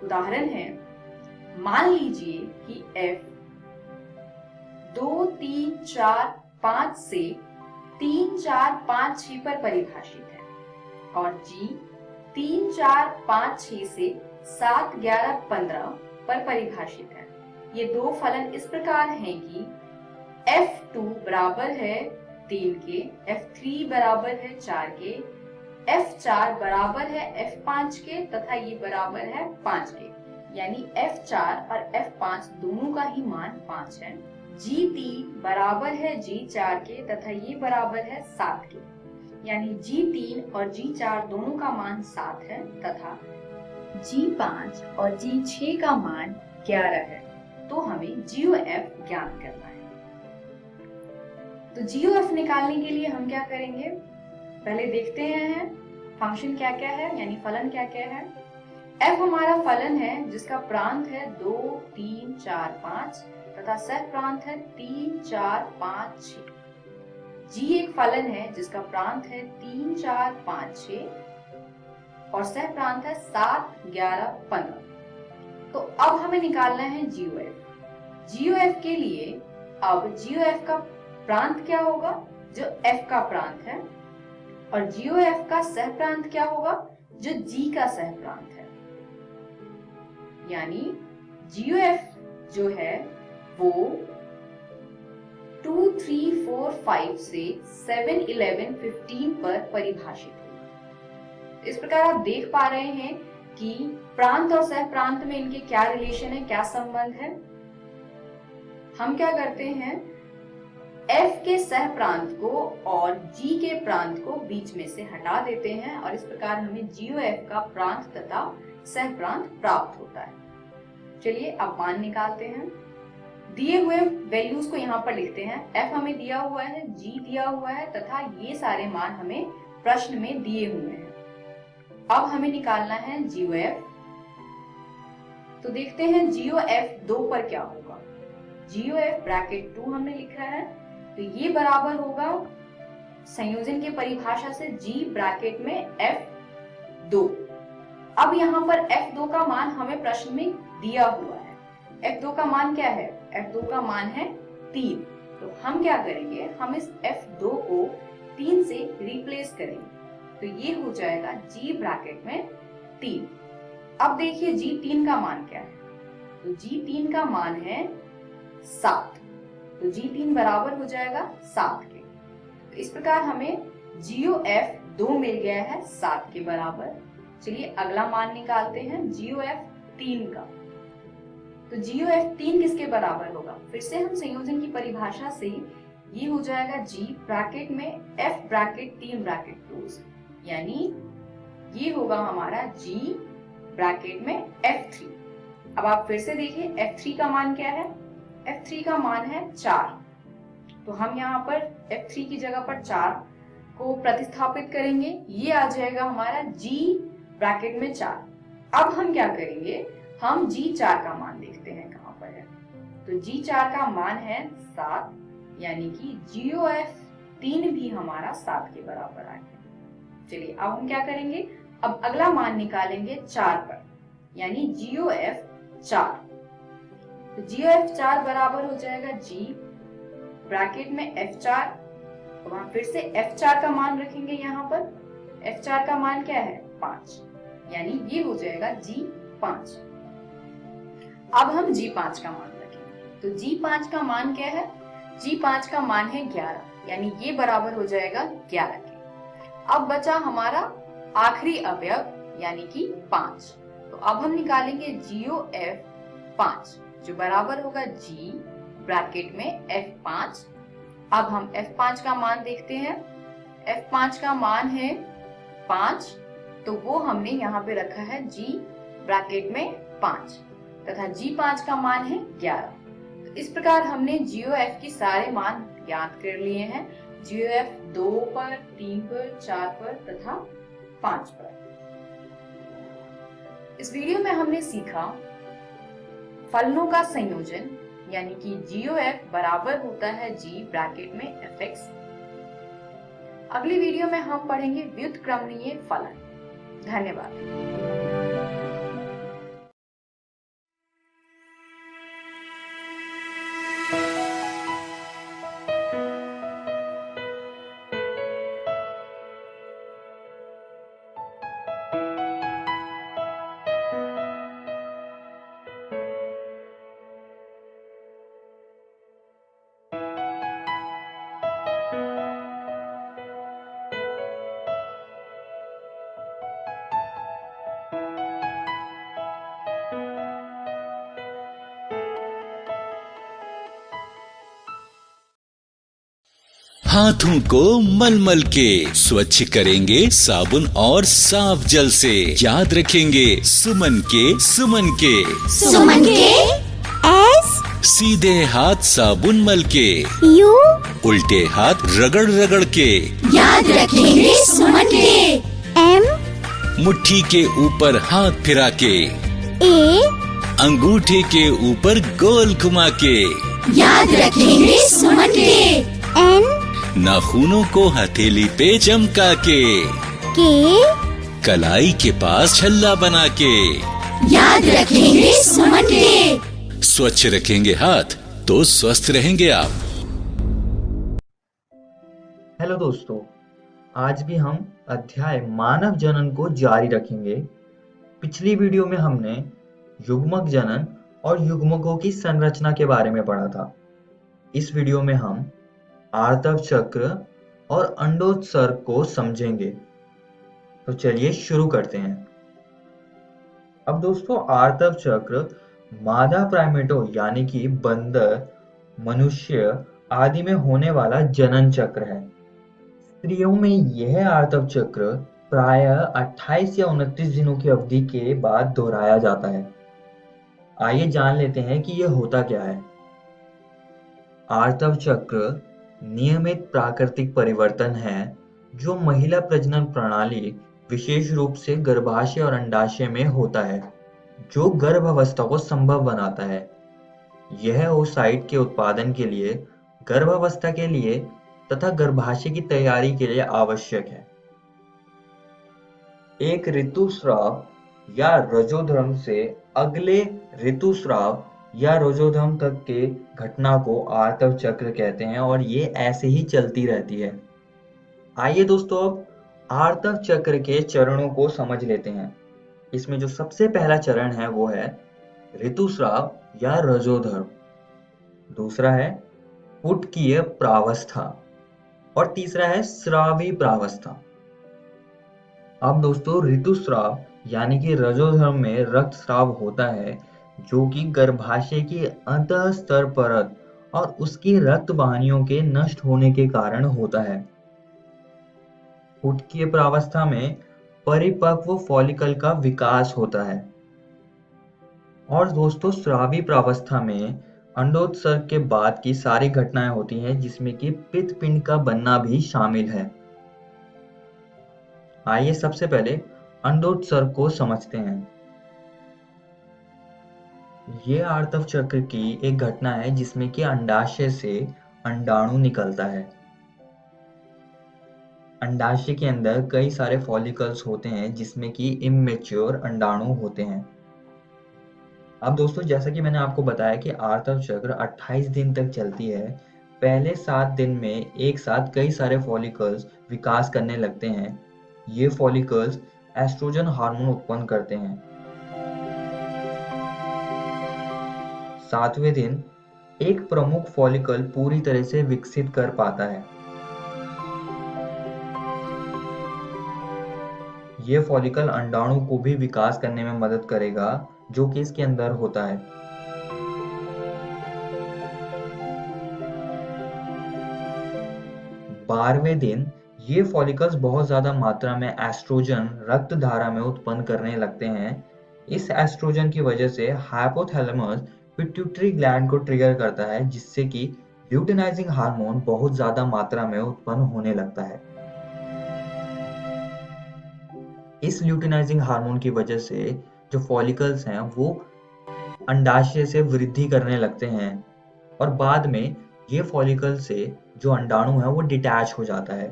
उदाहरण है, मान लीजिए कि f 2, 3, 4, 5 से 3, 4, 5, 6 पर परिभाषित है और g 3, 4, 5, 6 से 7, 11, 15 पर परिभाषित है। ये दो फलन इस प्रकार हैं कि f2 बराबर है 3 के, f3 बराबर है 4 के, f4 बराबर है f5 के तथा ये बराबर है 5 के, यानी f4 और f5 दोनों का ही मान 5 है। g3 बराबर है g4 के तथा ये बराबर है 7 के, यानी g3 और g4 दोनों का मान 7 है तथा g5 और g6 का मान 11 है। तो हमें GOF ज्ञात करना है। तो GOF निकालने के लिए हम क्या करेंगे, पहले देखते हैं फंक्शन क्या क्या है, यानी फलन क्या क्या है। f हमारा फलन है जिसका प्रांत है 2, 3, 4, 5 तथा सह प्रांत है 3, 4, 5, 6। g एक फलन है जिसका प्रांत है 3, 4, 5, 6 और सह प्रांत है 7, 11, 15। तो अब हमें निकालना है GOF। GOF के लिए अब GOF का प्रांत क्या होगा, जो f का प्रांत है, और GOF का सह प्रांत क्या होगा, जो g का सह प्रांत है। यानी GOF जो है वो 2, 3, 4, 5 से 7, 11, 15 पर परिभाषित है। इस प्रकार आप देख पा रहे हैं कि प्रांत और सह प्रांत में इनके क्या रिलेशन है, क्या संबंध है। हम क्या करते हैं, f के सह प्रांत को और g के प्रांत को बीच में से हटा देते हैं और इस प्रकार हमें GOF का प्रांत तथा सह प्रांत प्राप्त होता है। चलिए अब मान निकालते हैं। दिए हुए वैल्यूज को यहाँ पर लिखते हैं। f हमें दिया हुआ है, g दिया हुआ है तथा ये सारे मान हमें प्रश्न में दिए हुए हैं। अब हमें निकालना है GOF। तो देखते हैं GOF 2 पर क्या होगा। GOF ब्रैकेट 2 हमने लिखा है, तो ये बराबर होगा संयोजन की परिभाषा से g ब्रैकेट में f2। अब यहाँ पर f2 का मान हमें प्रश्न में दिया हुआ है। f2 का मान क्या है, f2 का मान है 3। तो हम क्या करेंगे, हम इस f2 को 3 से रिप्लेस करेंगे, तो ये हो जाएगा g ब्रैकेट में 3। अब देखिए g3 का मान क्या है, तो g3 का मान है 7, तो g3 बराबर हो जाएगा 7 के। तो इस प्रकार हमें GOF 2 मिल गया है 7 के बराबर। चलिए अगला मान निकालते हैं GOF 3 का। तो GOF 3 किसके बराबर होगा, फिर से हम संयोजन की परिभाषा से ये हो जाएगा g ब्रैकेट में f ब्रैकेट 3 ब्रैकेट क्लोज, यानी ये होगा हमारा g ब्रैकेट में f3। अब आप फिर से देखिए f3 का मान क्या है, f3 का मान है 4। तो हम यहाँ पर f3 की जगह पर 4 को प्रतिस्थापित करेंगे, ये आ जाएगा हमारा g ब्रैकेट में 4। अब हम क्या करेंगे, हम g4 का मान देखते हैं कहाँ पर है। तो g4 का मान है 7, यानी कि GOF 3 भी हमारा 7 के बराबर आ गया। चलिए अब हम क्या करेंगे, अब अगला मान निकालेंगे 4 पर, यानी GOF 4। तो GOF 4 बराबर हो जाएगा g ब्रैकेट में f4। तो हम फिर से f4 का मान रखेंगे यहाँ पर। f4 का मान क्या है, 5, यानी ये हो जाएगा g5। अब हम g5 का मान रखेंगे। तो g5 का मान क्या है, g5 का मान है 11, यानी ये बराबर हो जाएगा 11 के। अब बचा हमारा आखिरी अवयव यानी कि 5। तो अब हम निकालेंगे GOF 5 जो बराबर होगा g ब्रैकेट में f5। अब हम f5 का मान देखते हैं। f5 का मान है 5, तो वो हमने यहाँ पे रखा है g ब्रैकेट में 5 तथा G5 का मान है 11। तो इस प्रकार हमने GOF के सारे मान ज्ञात कर लिए हैं। GOF 2 पर, 3 पर, 4 पर तथा 5 पर। इस वीडियो में हमने सीखा फलनों का संयोजन यानी कि GOF बराबर होता है G ब्रैकेट में fx। अगली वीडियो में हम पढ़ेंगे व्युत्क्रमणीय फलन। धन्यवाद। हाथों को मलमल के स्वच्छ करेंगे साबुन और साफ जल से। याद रखेंगे सुमन के सुमन के एस सीधे हाथ साबुन मल के, यू उल्टे हाथ रगड़ रगड़ के। याद रखेंगे सुमन के एम मुट्ठी के ऊपर हाथ फिरा के, ए अंगूठे के ऊपर गोल घुमा के। याद रखेंगे सुमन के एन नाखूनों को हथेली पे चमका के, कलाई के पास छल्ला बना के। याद रखेंगे सुमन के। स्वच्छ रखेंगे हाथ तो स्वस्थ रहेंगे आप। हेलो दोस्तों, आज भी हम अध्याय मानव जनन को जारी रखेंगे। पिछली वीडियो में हमने युग्मक जनन और युग्मकों की संरचना के बारे में पढ़ा था। इस वीडियो में हम आर्तव चक्र और अंडोत्सर्ग को समझेंगे। तो चलिए शुरू करते हैं। अब दोस्तों, आर्तव चक्र मादा प्राइमेटो यानी कि बंदर, मनुष्य आदि में होने वाला जनन चक्र है। स्त्रियों में यह आर्तव चक्र प्रायः 28 या 29 दिनों की अवधि के बाद दोहराया जाता है। आइए जान लेते हैं कि यह होता क्या है। आर्तव चक्र नियमित प्राकृतिक परिवर्तन है जो महिला प्रजनन प्रणाली, विशेष रूप से गर्भाशय और अंडाशय में होता है, जो गर्भावस्था को संभव बनाता है। यह ओसाइट के उत्पादन के लिए, गर्भावस्था के लिए तथा गर्भाशय की तैयारी के लिए आवश्यक है। एक ऋतुस्राव या रजोधर्म से अगले ऋतुस्राव या रजोधर्म तक के घटना को आर्तव चक्र कहते हैं और ये ऐसे ही चलती रहती है। आइए दोस्तों, अब आर्तव चक्र के चरणों को समझ लेते हैं। इसमें जो सबसे पहला चरण है वो है ऋतुस्राव या रजोधर्म, दूसरा है पुटकीय प्रावस्था और तीसरा है स्रावी प्रावस्था। अब दोस्तों, ऋतुस्राव यानी कि रजोधर्म में रक्तस्राव होता है जो कि गर्भाशय की अंतःस्तर परत और उसकी रक्त वाहिनियों के नष्ट होने के कारण होता है। पुटकीय प्रावस्था में परिपक्व फॉलिकल का विकास होता है। और दोस्तों, स्रावी प्रावस्था में अंडोत्सर्ग के बाद की सारी घटनाएं होती हैं जिसमें कि पित्तपिंड का बनना भी शामिल है। आइए सबसे पहले अंडोत्सर्ग को समझते हैं। ये आर्तव चक्र की एक घटना है जिसमें कि अंडाशय से अंडाणु निकलता है। अंडाशय के अंदर कई सारे फॉलिकल्स होते हैं जिसमें कि इमैच्योर अंडाणु होते हैं। अब दोस्तों, जैसा कि मैंने आपको बताया कि आर्तव चक्र 28 दिन तक चलती है। पहले 7 दिन में एक साथ कई सारे फॉलिकल्स विकास करने लगते हैं। ये फॉलिकल्स एस्ट्रोजन हार्मोन उत्पन्न करते हैं। 7वें दिन एक प्रमुख फॉलिकल पूरी तरह से विकसित कर पाता है। यह फॉलिकल अंडाणु को भी विकास करने में मदद करेगा जो कि इसके अंदर होता है। बारहवें दिन ये फॉलिकल्स बहुत ज्यादा मात्रा में एस्ट्रोजन रक्त धारा में उत्पन्न करने लगते हैं। इस एस्ट्रोजन की वजह से हाइपोथैलेमस पिट्यूटरी ग्लैंड को ट्रिगर करता है, जिससे कि ल्यूटिनाइजिंग हार्मोन बहुत ज्यादा मात्रा में उत्पन्न होने लगता है। इस ल्यूटिनाइजिंग हार्मोन की वजह से जो फॉलिकल्स हैं वो अंडाशय से वृद्धि करने लगते हैं और बाद में ये फॉलिकल से जो अंडाणु है वो डिटैच हो जाता है।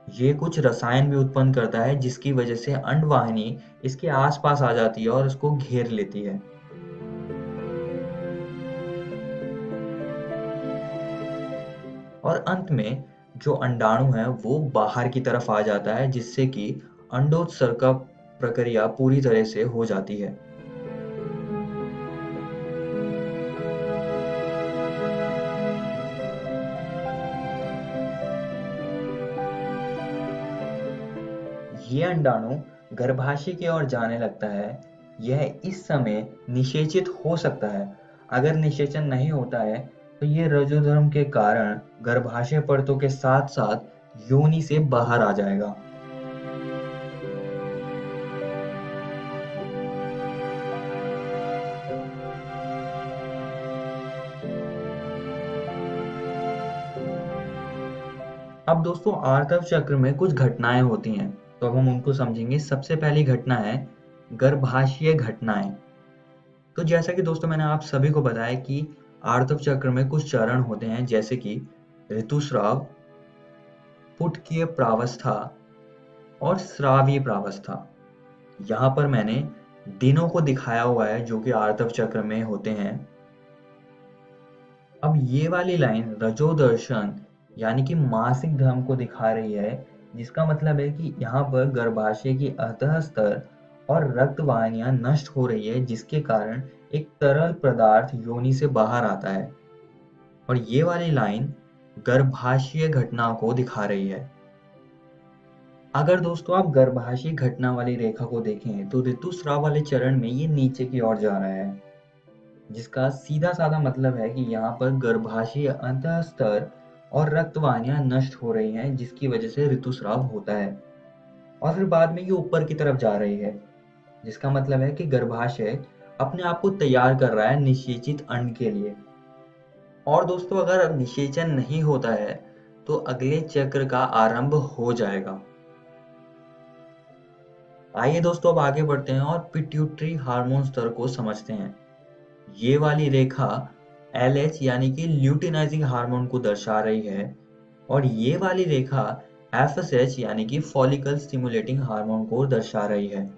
ये कुछ रसायन भी उत्पन्न करता है जिसकी वजह से अंडवाहिनी इसके आसपास आ जाती है और इसको घेर लेती है। और अंत में जो अंडाणु है वो बाहर की तरफ आ जाता है, जिससे कि अंडोत्सर्ग का प्रक्रिया पूरी तरह से हो जाती है। ये अंडाणु गर्भाशय की ओर जाने लगता है। यह इस समय निषेचित हो सकता है। अगर निषेचन नहीं होता है तो ये रजोधर्म के कारण गर्भाशय परतों के साथ साथ योनि से बाहर आ जाएगा। अब दोस्तों आर्तव चक्र में कुछ घटनाएं होती हैं, तो अब हम उनको समझेंगे। सबसे पहली घटना है गर्भाशयीय घटनाएं। तो जैसा कि दोस्तों मैंने आप सभी को बताया कि आर्तव चक्र में कुछ चरण होते हैं, जैसे कि ऋतुस्राव, पुटकीय प्रावस्था और स्रावी प्रावस्था। यहाँ पर मैंने दिनों को दिखाया हुआ है जो कि आर्तव चक्र में होते हैं। अब ये वाली लाइन रजोदर्शन यानी कि मासिक धर्म को दिखा रही है, जिसका मतलब है कि यहाँ पर गर्भाशय की अतः स्तर और रक्त वाहिनियां नष्ट हो रही है, जिसके कारण एक तरल पदार्थ योनि से बाहर आता है। और ये वाली लाइन गर्भाशयीय घटना को दिखा रही है। अगर दोस्तों आप गर्भाशयीय घटना वाली रेखा को देखें तो ऋतुस्राव वाले चरण में ये नीचे की ओर जा रहा है, जिसका सीधा साधा मतलब है कि यहाँ पर गर्भाशयीय अंतः स्तर और रक्त वाहिनियां नष्ट हो रही हैं, जिसकी वजह से ऋतुस्राव होता है। और फिर बाद में ये ऊपर की तरफ जा रही है, जिसका मतलब है कि गर्भाशय अपने आप को तैयार कर रहा है निषेचित अंड के लिए। और दोस्तों अगर निषेचन नहीं होता है तो अगले चक्र का आरंभ हो जाएगा। आइए दोस्तों अब आगे बढ़ते हैं और पिट्यूटरी हार्मोन स्तर को समझते हैं। ये वाली रेखा LH यानी कि ल्यूटिनाइजिंग हार्मोन को दर्शा रही है और ये वाली रेखा FSH यानी कि फॉलिकल स्टिमुलेटिंग हार्मोन को दर्शा रही है।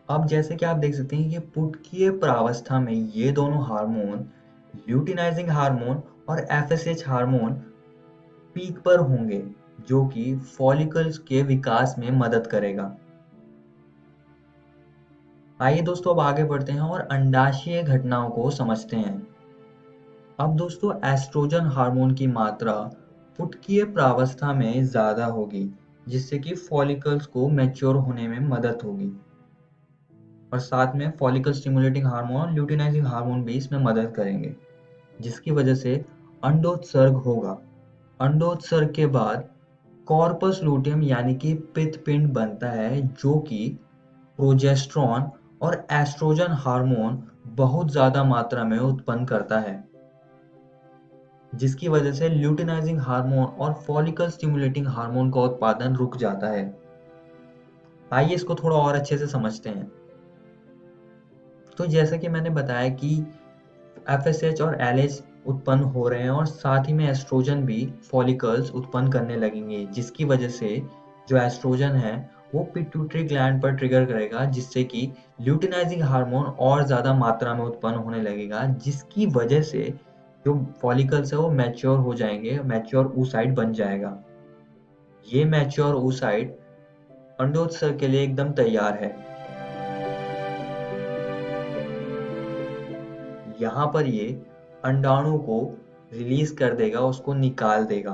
अब जैसे कि आप देख सकते हैं कि पुटकीय प्रावस्था में ये दोनों हार्मोन ल्यूटिनाइजिंग हार्मोन और FSH हार्मोन पीक पर होंगे, जो कि फॉलिकल्स के विकास में मदद करेगा। आइए दोस्तों अब आगे बढ़ते हैं और अंडाशय घटनाओं को समझते हैं। अब दोस्तों एस्ट्रोजन हार्मोन की मात्रा पुटकीय प्रावस्था में ज्यादा होगी, जिससे कि फॉलिकल्स को मैच्योर होने में मदद होगी। और साथ में फॉलिकल स्टिमुलेटिंग हार्मोन और ल्यूटिनाइजिंग हार्मोन भी इसमें मदद करेंगे, जिसकी वजह से अंडोत्सर्ग होगा। अंडोत्सर्ग के बाद कॉर्पस लूटियम यानी कि पित्तपिंड बनता है, जो कि प्रोजेस्टेरॉन और एस्ट्रोजन हार्मोन बहुत ज्यादा मात्रा में उत्पन्न करता है, जिसकी वजह से ल्यूटिनाइजिंग हार्मोन और फॉलिकल स्टिमुलेटिंग हार्मोन का उत्पादन रुक जाता है। आइए इसको थोड़ा और अच्छे से समझते हैं। तो जैसा कि मैंने बताया कि FSH और LH उत्पन्न हो रहे हैं और साथ ही में एस्ट्रोजन भी फॉलिकल्स उत्पन्न करने लगेंगे, जिसकी वजह से जो एस्ट्रोजन है वो पिट्यूटरी ग्लैंड पर ट्रिगर करेगा, जिससे कि ल्यूटिनाइजिंग हार्मोन और ज़्यादा मात्रा में उत्पन्न होने लगेगा, जिसकी वजह से जो फॉलिकल्स है वो मैच्योर हो जाएंगे, मैच्योर oocyte बन जाएगा। ये मैच्योर oocyte अंडोत्सर्ग के लिए एकदम तैयार है। यहाँ पर ये अंडाणु को रिलीज कर देगा, उसको निकाल देगा।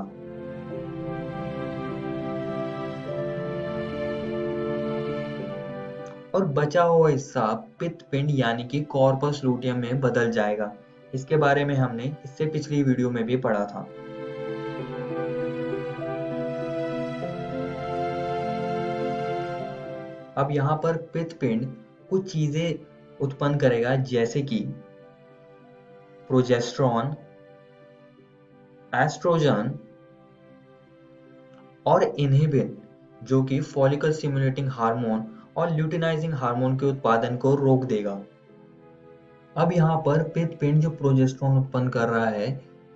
और बचा हुआ हिस्सा पित्तपिंड यानी कि कॉर्पस लूटियम में बदल जाएगा। इसके बारे में हमने इससे पिछली वीडियो में भी पढ़ा था। अब यहाँ पर पित्तपिंड कुछ चीजें उत्पन्न करेगा, जैसे कि प्रोजेस्टेरॉन, एस्ट्रोजन और इन्हिबिन, जो कि फॉलिकल स्टिमुलेटिंग हार्मोन और ल्यूटिनाइजिंग हार्मोन के उत्पादन को रोक देगा। अब यहाँ पर पित्तपिंड जो प्रोजेस्टेरॉन उत्पन्न कर रहा है,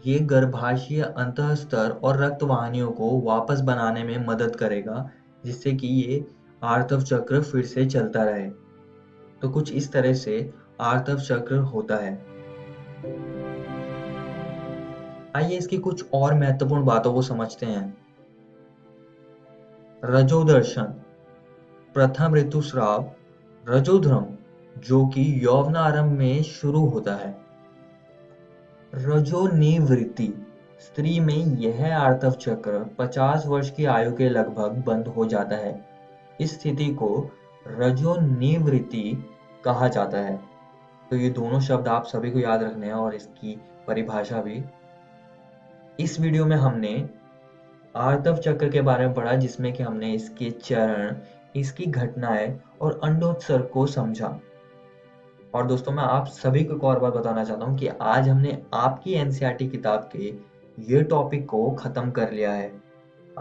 ये गर्भाशय अंतःस्तर और रक्त वाहिनियों को वापस बनाने में मदद करेगा, जिससे कि ये आर्तव चक्र फिर से चलता रहे। तो कुछ इस तरह से आर्तव चक्र होता है। आइए इसकी कुछ और महत्वपूर्ण बातों को समझते हैं। रजोदर्शन, प्रथम ऋतुस्राव, रजोध्रम, जो कि यौवनारंभ में शुरू होता है। रजोनिवृत्ति, स्त्री में यह आर्तव चक्र 50 वर्ष की आयु के लगभग बंद हो जाता है। इस स्थिति को रजोनिवृत्ति कहा जाता है। तो ये दोनों शब्द आप सभी को याद रखने हैं और इसकी परिभाषा भी। इस वीडियो में हमने आर्तव चक्र के बारे में पढ़ा, जिसमें कि हमने इसके चरण, इसकी घटनाएं और अंडोत्सर्ग को समझा। और दोस्तों, मैं आप सभी को एक और बात बताना चाहता हूँ कि आज हमने आपकी एनसीईआरटी किताब के ये टॉपिक को खत्म कर लिया है।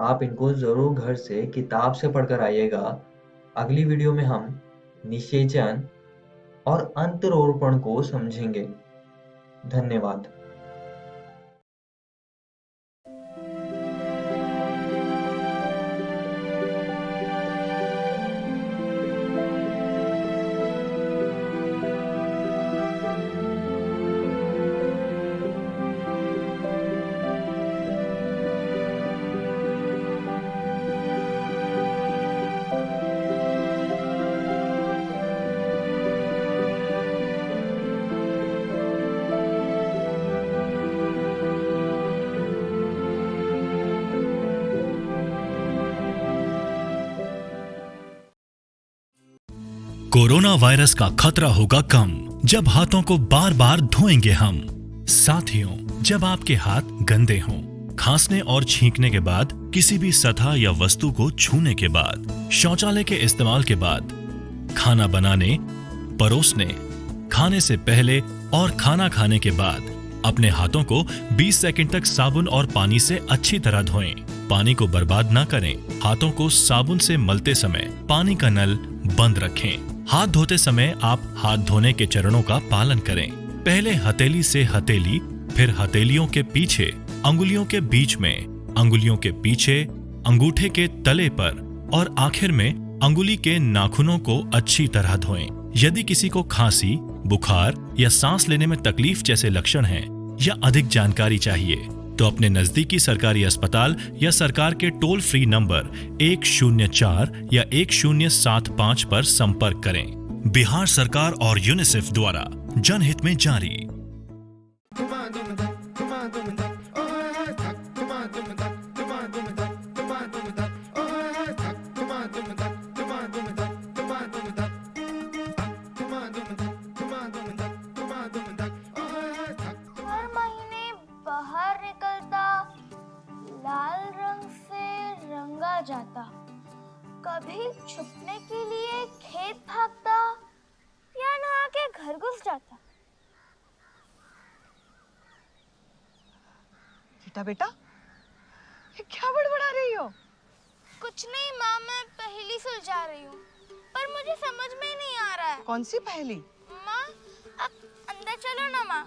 आप इनको जरूर घर से किताब से पढ़कर आइएगा। अगली वीडियो में हम निषेचन और अंतरोपण को समझेंगे। धन्यवाद। कोरोना वायरस का खतरा होगा कम जब हाथों को बार बार धोएंगे हम। साथियों, जब आपके हाथ गंदे हों, खांसने और छींकने के बाद, किसी भी सतह या वस्तु को छूने के बाद, शौचालय के इस्तेमाल के बाद, खाना बनाने, परोसने, खाने से पहले और खाना खाने के बाद अपने हाथों को 20 सेकंड तक साबुन और पानी से अच्छी तरह धोएं। पानी को बर्बाद ना करें। हाथों को साबुन से मलते समय पानी का नल बंद रखें। हाथ धोते समय आप हाथ धोने के चरणों का पालन करें। पहले हथेली से हथेली, फिर हथेलियों के पीछे, अंगुलियों के बीच में, अंगुलियों के पीछे, अंगूठे के तले पर और आखिर में अंगुली के नाखूनों को अच्छी तरह धोएं। यदि किसी को खांसी, बुखार या सांस लेने में तकलीफ जैसे लक्षण हैं या अधिक जानकारी चाहिए तो अपने नजदीकी सरकारी अस्पताल या सरकार के टोल फ्री नंबर 104 या 1075 पर संपर्क करें। बिहार सरकार और यूनिसेफ द्वारा जनहित में जारी। जाता, कभी छुपने के लिए खेत भागता या नहा के घर घुस जाता। बेटा बेटा, ये क्या बड़बड़ा रही हो? कुछ नहीं माँ, मैं पहेली सुलझा रही हूँ, पर मुझे समझ में ही नहीं आ रहा है। कौन सी पहेली? माँ, आप अंदर चलो ना माँ।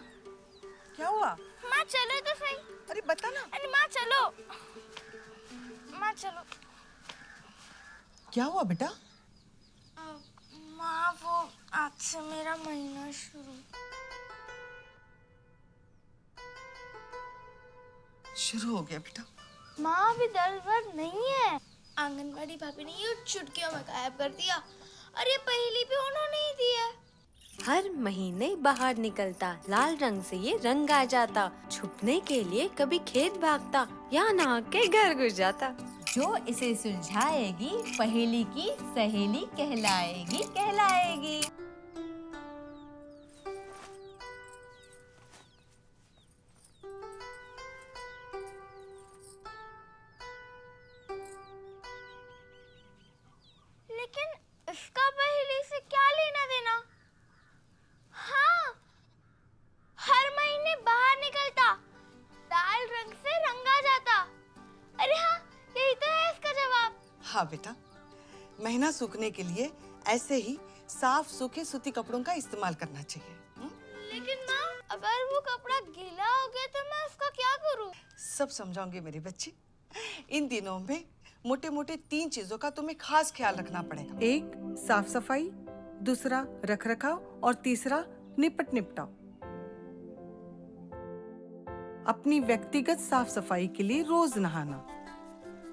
क्या हुआ? माँ चलो तो सही। अरे बता ना। अरे माँ चलो, माँ चलो। क्या हुआ बेटा? माँ, वो आज से मेरा महीना शुरू हो गया बेटा। माँ अभी दर्द वर्द नहीं है। आंगनबाड़ी भाभी ने ये चुटकियों में गायब कर दिया और ये पहेली भी उन्होंने ही दी है। हर महीने बाहर निकलता, लाल रंग से ये रंग आ जाता, छुपने के लिए कभी खेत भागता या नहा के घर घुस जाता। जो इसे सुलझाएगी पहेली की सहेली कहलाएगी कहलाएगी। लेकिन हाँ बेटा, महीना सूखने के लिए ऐसे ही साफ सूखे सूती कपड़ों का इस्तेमाल करना चाहिए। लेकिन माँ, अगर वो कपड़ा गीला हो गया तो मैं उसका क्या करूँ? सब समझाऊंगी मेरी बच्ची। इन दिनों में मोटे मोटे 3 चीजों का तुम्हें खास ख्याल रखना पड़ेगा। एक, साफ सफाई, दूसरा रख रखाव और तीसरा निपट निपटाव। अपनी व्यक्तिगत साफ सफाई के लिए रोज नहाना,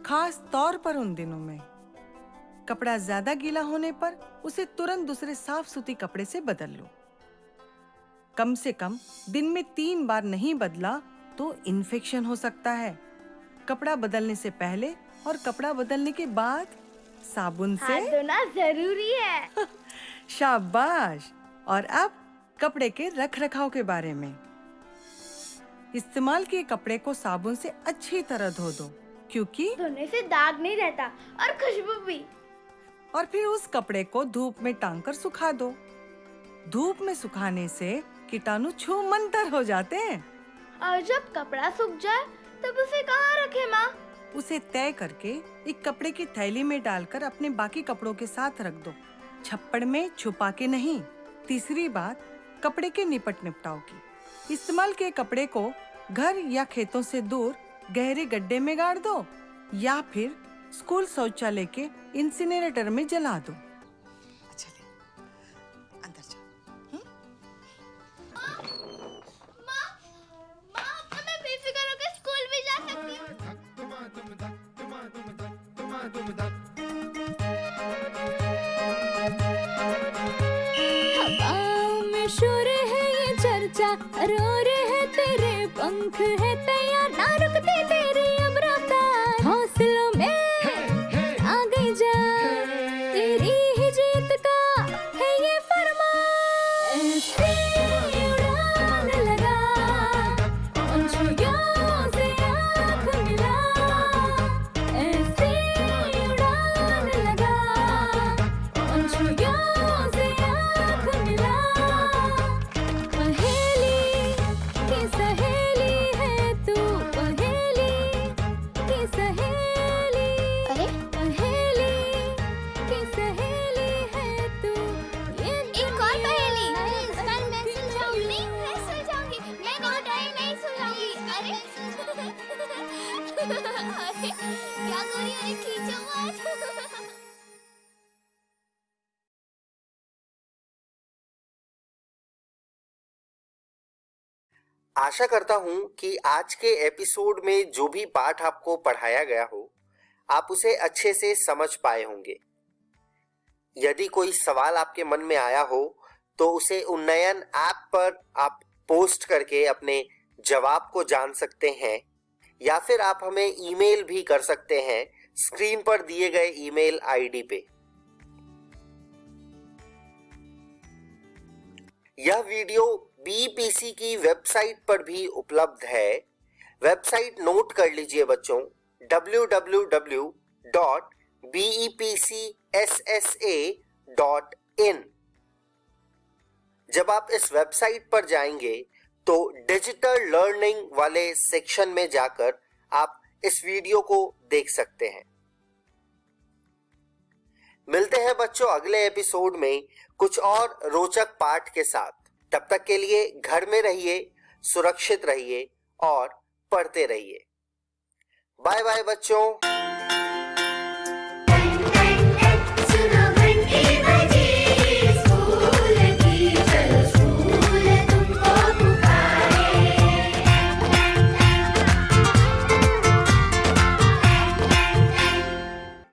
खास तौर पर उन दिनों में। कपड़ा ज्यादा गीला होने पर उसे तुरंत दूसरे साफ सूती कपड़े से बदल लो। कम से कम दिन में 3 बार नहीं बदला तो इन्फेक्शन हो सकता है। कपड़ा बदलने से पहले और कपड़ा बदलने के बाद साबुन से हाथ धोना जरूरी है। शाबाश। और अब कपड़े के रख रखाव के बारे में। इस्तेमाल किए कपड़े को साबुन से अच्छी तरह धो दो, क्योंकि धोने से दाग नहीं रहता और खुशबू भी। और फिर उस कपड़े को धूप में टांग कर सुखा दो। धूप में सुखाने से कीटाणु छूमंतर हो जाते हैं। और जब कपड़ा सूख जाए तब उसे कहाँ रखे माँ? उसे तय करके एक कपड़े की थैली में डालकर अपने बाकी कपड़ों के साथ रख दो, छप्पड़ में छुपा के नहीं। तीसरी बात, कपड़े के निपट निपटाव की। इस्तेमाल किए कपड़े को घर या खेतों से दूर गहरे गड्ढे में गाड़ दो या फिर स्कूल शौचालय के इंसिनरेटर में जला दो। चलिए अंदर जाओ। माँ, अब तो मैं बेफिक्र होकर स्कूल भी जा सकती हूँ। हवाओं में शोर है ये चर्चा, रो रहे तेरे पंख है तैयार, ना रुकती तेरी अब रफ्तार। हौसलों में आ गई जा, तेरी ही जीत का है ये फरमान। ऐसी उड़ान लगा, पंछियों से आँख मिला। ऐसी उड़ान लगा, पंछियों से आँख मिला। पहेली की सहेली है तू, पहेली की सहेली। अरे पहेली की सहेली है तू। ये एक और पहेली। कल मैं सुलझाऊंगी। नहीं, मैं सुलझाऊंगी। मैं नहीं सुलझाऊंगी। अरे अरे क्या गोरी, अरे खींचो मत। आशा करता हूं कि आज के एपिसोड में जो भी पाठ आपको पढ़ाया गया हो, आप उसे अच्छे से समझ पाए होंगे। यदि कोई सवाल आपके मन में आया हो तो उसे उन्नयन ऐप पर आप पोस्ट करके अपने जवाब को जान सकते हैं, या फिर आप हमें ईमेल भी कर सकते हैं स्क्रीन पर दिए गए ईमेल आईडी पे। यह वीडियो बीईपीसी की वेबसाइट पर भी उपलब्ध है। वेबसाइट नोट कर लीजिए बच्चों, www.bepcssa.in। जब आप इस वेबसाइट पर जाएंगे तो डिजिटल लर्निंग वाले सेक्शन में जाकर आप इस वीडियो को देख सकते हैं। मिलते हैं बच्चों अगले एपिसोड में कुछ और रोचक पाठ के साथ। तब तक के लिए घर में रहिए, सुरक्षित रहिए और पढ़ते रहिए। बाय बाय बच्चों।